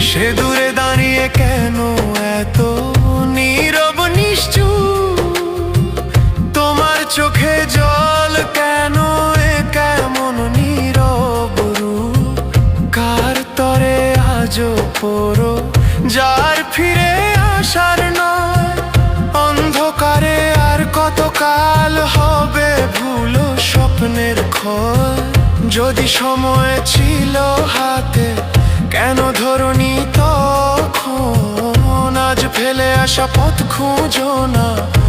সে দূরে দাঁড়িয়ে কেন এত নীরব নিশ্চুপ? তোমার চোখে জল কেন এ কেমন নীরব রূপ? কার তরে আজও পড়ো যার ফিরে আসার নয়? অন্ধকারে আর কতকাল হবে ভুলো স্বপ্নের ক্ষয়? যদি সময় ছিল হাতে কেন ধরনি তখন? আজ ফেলে আসা পথ খুঁজো না।